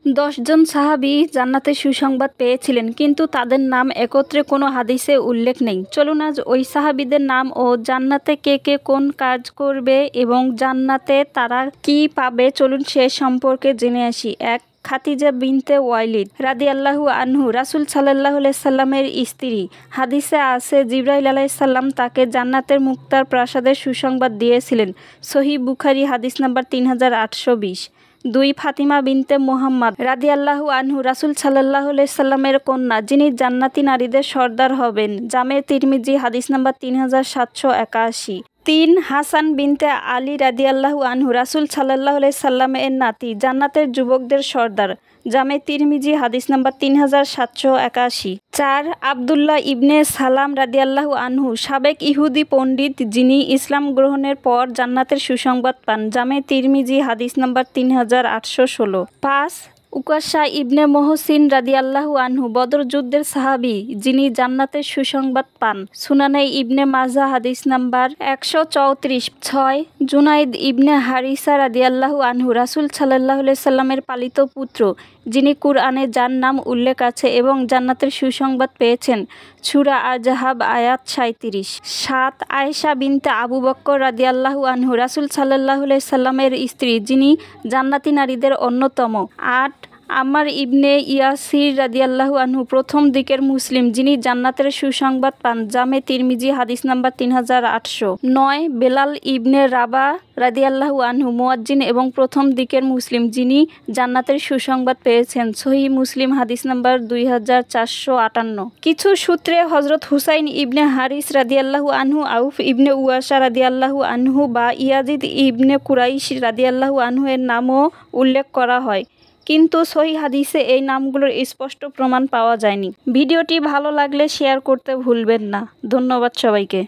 10 জন সাহাবী জান্নাতের সুসংবাদ পেয়েছিলেন, কিন্তু তাদের নাম একত্রে কোনো হাদিসে উল্লেখ নেই। চলুন আজ ওই সাহাবীদের নাম ও জান্নাতে কে কে কোন কাজ করবে এবং জান্নাতে তারা কি পাবে চলুন সে সম্পর্কে জেনে আসি। 1. খাদিজা বিনতে ওয়াইলিদ রাদিয়াল্লাহু আনহু রাসূল সাল্লাল্লাহু আলাইহি সাল্লামের স্ত্রী। হাদিসে আছে জিবরাইল আলাইহিস সালাম তাকে জান্নাতের মুক্তার প্রাসাদের সুসংবাদ দিয়েছিলেন। সহিহ বুখারী হাদিস নাম্বার 3820। 2. ফাতিমা বিনতে মুহাম্মদ রাদিয়াল্লাহু আনহু রাসূল সাল্লাল্লাহু আলাইহি সাল্লামের কন্যা, যিনি জান্নাতি নারীদের সর্দার হবেন। জামে তিরমিজি হাদিস নাম্বার 3781। 3. হাসান বিনতে আলী রাদিয়াল্লাহু আনহু রাসূল সাল্লাল্লাহু আলাইহি সাল্লামের নাতি, জান্নাতের যুবকদের সর্দার। জামে তিরমিজি হাদিস নাম্বার 3781। 4. আব্দুল্লাহ ইবনে সালাম রাদিয়াল্লাহু আনহু সাবেক ইহুদি পণ্ডিত, যিনি ইসলাম গ্রহণের পর জান্নাতের সুসংবাদ পান। জামে তিরমিজি হাদিস নাম্বার 3816। 5. উকাশা ইবনে মুহসিন রাদিয়াল্লাহু আনহু বদর যুদ্ধের সাহাবী, যিনি জান্নাতের সুসংবাদ পান। সুনানে ইবনে মাজাহ হাদিস নাম্বার 134। 6. জুনাইদ ইবনে হারিসা রাদিয়াল্লাহু আনহু রাসূল সাল্লাল্লাহু আলাইহি সাল্লামের পালিত পুত্র, যিনি কুরআনে যার নাম উল্লেখ আছে এবং জান্নাতের সুসংবাদ পেয়েছেন। সূরা আয-যাহাব আয়াত 37। 7. আয়েশা বিনতে আবু বকর রাদিয়াল্লাহু আনহু রাসূল সাল্লাল্লাহু আলাইহি সাল্লামের স্ত্রী, যিনি জান্নাতি নারীদের অন্যতম। 8. আম্মার ইবনে ইয়াসির রাদিয়াল্লাহু আনহু প্রথম দিকের মুসলিম, যিনি জান্নাতের সুসংবাদ পান। জামে তিরমিজি হাদিস নাম্বার 3800। 9. বেলাল ইবনে রাবাহ রাদিয়াল্লাহু আনহু মুয়াজ্জিন এবং প্রথম দিকের মুসলিম, যিনি জান্নাতের সুসংবাদ পেয়েছেন। সহিহ মুসলিম হাদিস নাম্বার 2458। কিছু সূত্রে হযরত হুসাইন ইবনে হারিস রাদিয়াল্লাহু আনহু, আউফ ইবনে উয়াশা রাদিয়াল্লাহু আনহু বা ইয়াজিদ ইবনে কুরাইশ রাদিয়াল্লাহু আনহু এর নামও উল্লেখ করা হয়, কিন্তু সহিহ হাদিসে এই নামগুলোর স্পষ্ট প্রমাণ পাওয়া যায়নি। ভিডিওটি ভালো লাগলে শেয়ার করতে ভুলবেন না। ধন্যবাদ সবাইকে।